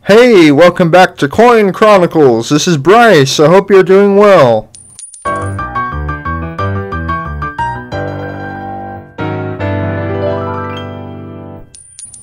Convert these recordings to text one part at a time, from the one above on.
Hey, welcome back to Coin Chronicles. This is Bryce. I hope you're doing well.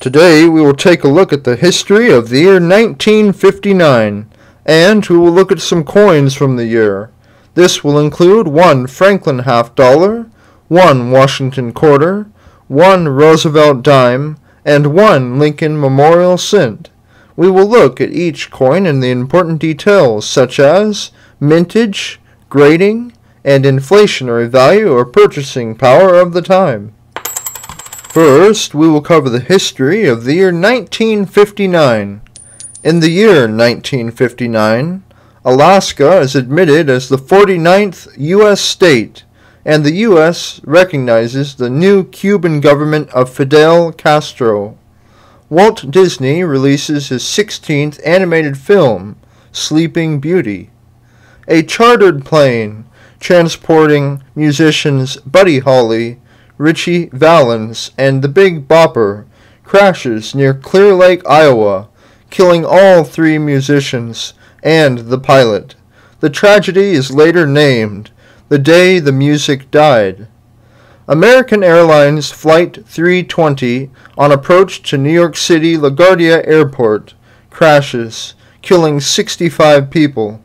Today we will take a look at the history of the year 1959, and we will look at some coins from the year. This will include one Franklin half dollar, one Washington quarter, one Roosevelt dime, and one Lincoln Memorial cent. We will look at each coin and the important details such as mintage, grading, and inflationary value or purchasing power of the time. First, we will cover the history of the year 1959. In the year 1959, Alaska is admitted as the 49th U.S. state, and the U.S. recognizes the new Cuban government of Fidel Castro. Walt Disney releases his 16th animated film, Sleeping Beauty. A chartered plane transporting musicians Buddy Holly, Ritchie Valens, and the Big Bopper crashes near Clear Lake, Iowa, killing all three musicians and the pilot. The tragedy is later named The Day the Music Died. American Airlines Flight 320 on approach to New York City LaGuardia Airport crashes, killing 65 people.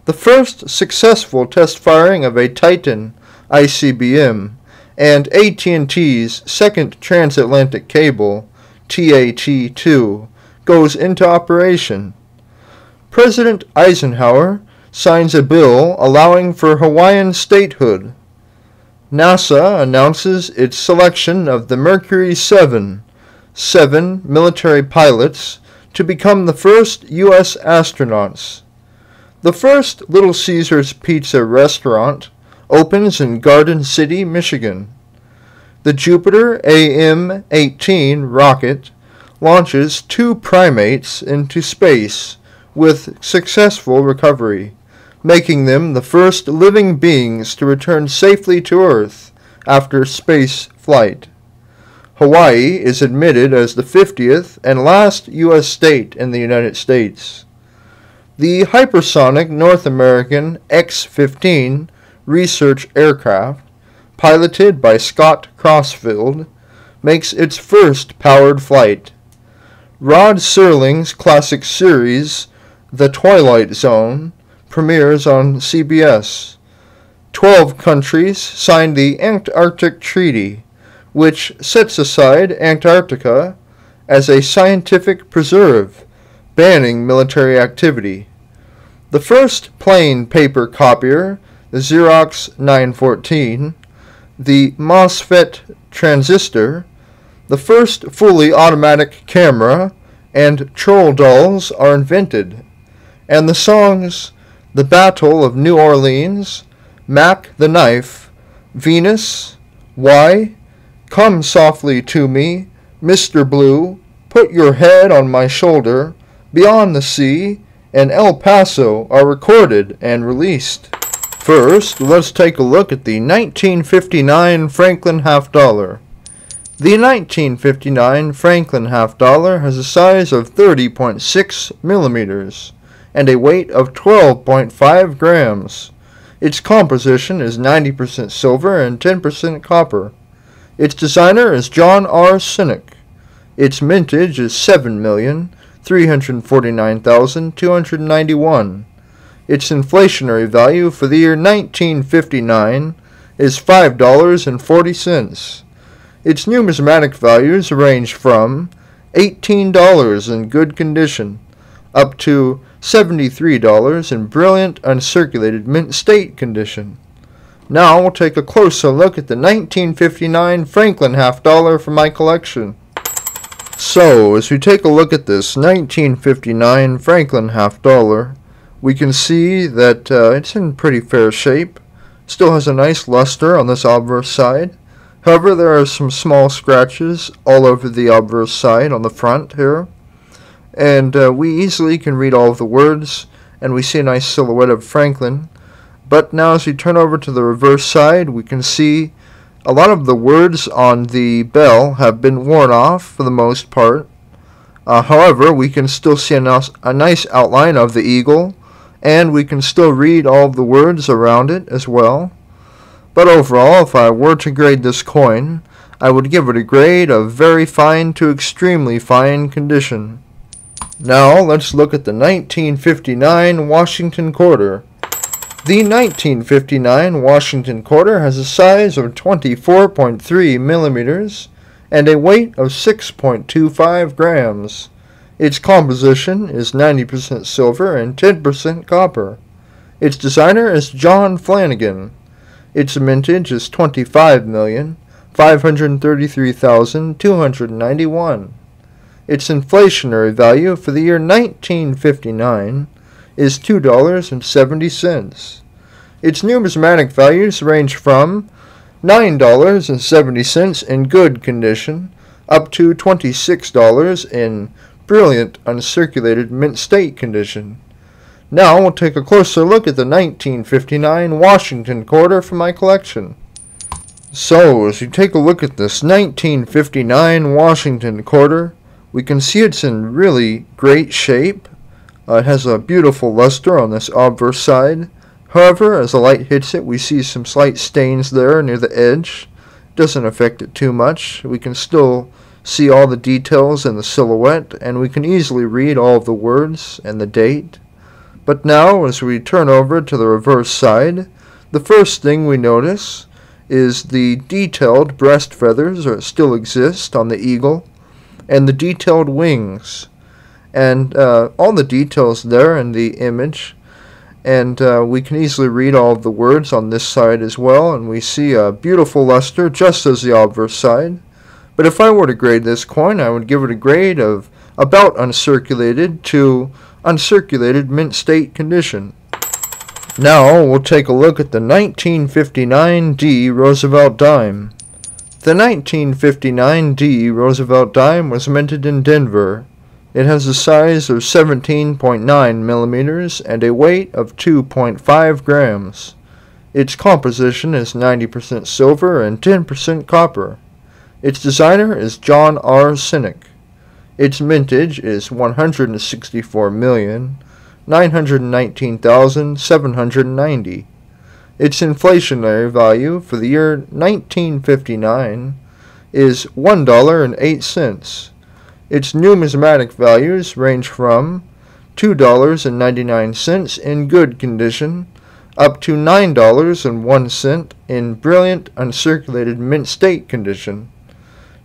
The first successful test firing of a Titan ICBM and AT&T's second transatlantic cable, TAT-2, goes into operation. President Eisenhower signs a bill allowing for Hawaiian statehood. NASA announces its selection of the Mercury 7 military pilots to become the first U.S. astronauts. The first Little Caesars Pizza restaurant opens in Garden City, Michigan. The Jupiter AM-18 rocket launches two primates into space with successful recovery, making them the first living beings to return safely to Earth after space flight. Hawaii is admitted as the 50th and last U.S. state in the United States. The hypersonic North American X-15 research aircraft, piloted by Scott Crossfield, makes its first powered flight. Rod Serling's classic series, The Twilight Zone, premieres on CBS. 12 countries signed the Antarctic Treaty, which sets aside Antarctica as a scientific preserve, banning military activity. The first plain paper copier, the Xerox 914, the MOSFET transistor, the first fully automatic camera, and troll dolls are invented, and the songs The Battle of New Orleans, Mac the Knife, Venus, Why, Come Softly to Me, Mr. Blue, Put Your Head on My Shoulder, Beyond the Sea, and El Paso are recorded and released. First, let's take a look at the 1959 Franklin half dollar. The 1959 Franklin half dollar has a size of 30.6 millimeters and a weight of 12.5 grams. Its composition is 90% silver and 10% copper. Its designer is John R. Sinek. Its mintage is 7,349,291. Its inflationary value for the year 1959 is $5.40. Its numismatic values range from $18 in good condition up to $73 in brilliant uncirculated mint state condition. Now we'll take a closer look at the 1959 Franklin half dollar from my collection. So, as we take a look at this 1959 Franklin half dollar, we can see that it's in pretty fair shape. Still has a nice luster on this obverse side. However, there are some small scratches all over the obverse side on the front here. And we easily can read all of the words, and we see a nice silhouette of Franklin. But now as we turn over to the reverse side, we can see a lot of the words on the bell have been worn off for the most part. However, we can still see a nice outline of the eagle, and we can still read all of the words around it as well. But overall, if I were to grade this coin, I would give it a grade of very fine to extremely fine condition. Now, let's look at the 1959 Washington quarter. The 1959 Washington quarter has a size of 24.3 millimeters and a weight of 6.25 grams. Its composition is 90% silver and 10% copper. Its designer is John Flanagan. Its mintage is 25,533,291. Its inflationary value for the year 1959 is $2.70. Its numismatic values range from $9.70 in good condition up to $26 in brilliant uncirculated mint state condition. Now we'll take a closer look at the 1959 Washington quarter from my collection. So, as you take a look at this 1959 Washington quarter, we can see it's in really great shape. It has a beautiful luster on this obverse side. However, as the light hits it, we see some slight stains there near the edge. It doesn't affect it too much. We can still see all the details in the silhouette, and we can easily read all of the words and the date. But now, as we turn over to the reverse side, the first thing we notice is the detailed breast feathers that still exist on the eagle, and the detailed wings, and all the details there in the image. And we can easily read all of the words on this side as well, and we see a beautiful luster just as the obverse side. But if I were to grade this coin, I would give it a grade of about uncirculated to uncirculated mint state condition. Now we'll take a look at the 1959 D Roosevelt dime. The 1959 D Roosevelt dime was minted in Denver. It has a size of 17.9 millimeters and a weight of 2.5 grams. Its composition is 90% silver and 10% copper. Its designer is John R. Sinek. Its mintage is 164,919,790. Its inflationary value for the year 1959 is $1.08. Its numismatic values range from $2.99 in good condition up to $9.01 in brilliant uncirculated mint state condition.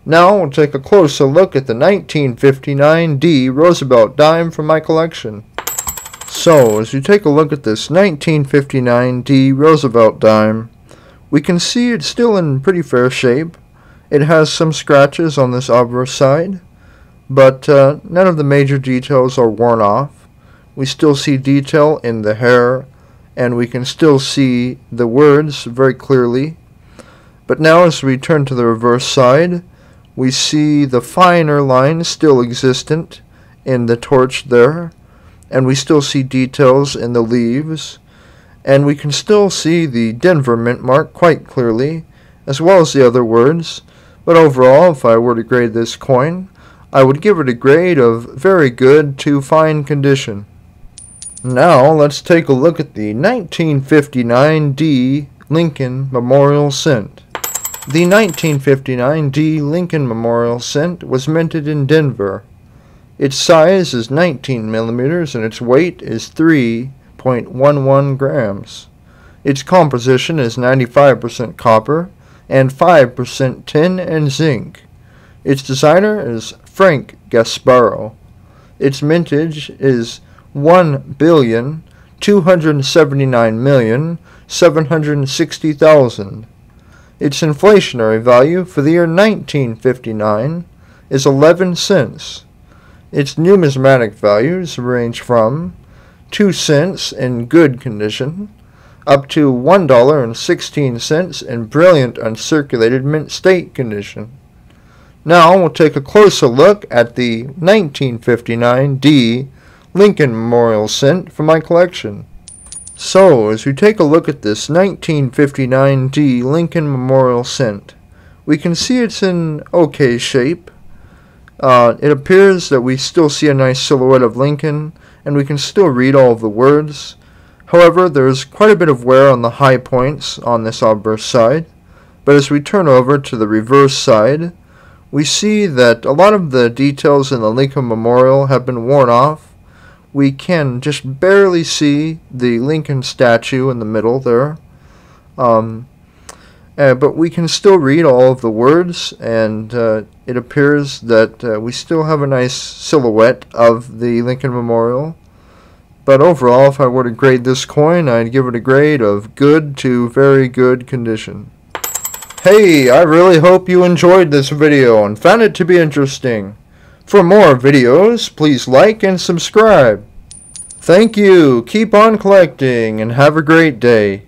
Now we'll take a closer look at the 1959 D Roosevelt dime from my collection. So, as you take a look at this 1959 D Roosevelt dime, we can see it's still in pretty fair shape. It has some scratches on this obverse side, but none of the major details are worn off. We still see detail in the hair, and we can still see the words very clearly. But now as we turn to the reverse side, we see the finer lines still existent in the torch there, and we still see details in the leaves, and we can still see the Denver mint mark quite clearly, as well as the other words. But overall, if I were to grade this coin, I would give it a grade of very good to fine condition. Now let's take a look at the 1959 D Lincoln Memorial Cent. The 1959 D Lincoln Memorial Cent was minted in Denver. Its size is 19 millimeters and its weight is 3.11 grams. Its composition is 95% copper and 5% tin and zinc. Its designer is Frank Gasparro. Its mintage is 1,279,760,000. Its inflationary value for the year 1959 is 11 cents. Its numismatic values range from 2 cents in good condition up to $1.16 in brilliant uncirculated mint state condition. Now we'll take a closer look at the 1959 D Lincoln Memorial Cent from my collection. So, as we take a look at this 1959 D Lincoln Memorial Cent, we can see it's in okay shape. It appears that we still see a nice silhouette of Lincoln, and we can still read all of the words. However, there's quite a bit of wear on the high points on this obverse side. But as we turn over to the reverse side, we see that a lot of the details in the Lincoln Memorial have been worn off. We can just barely see the Lincoln statue in the middle there. But we can still read all of the words, and it appears that we still have a nice silhouette of the Lincoln Memorial. But overall, if I were to grade this coin, I'd give it a grade of good to very good condition. Hey, I really hope you enjoyed this video and found it to be interesting. For more videos, please like and subscribe. Thank you, keep on collecting, and have a great day.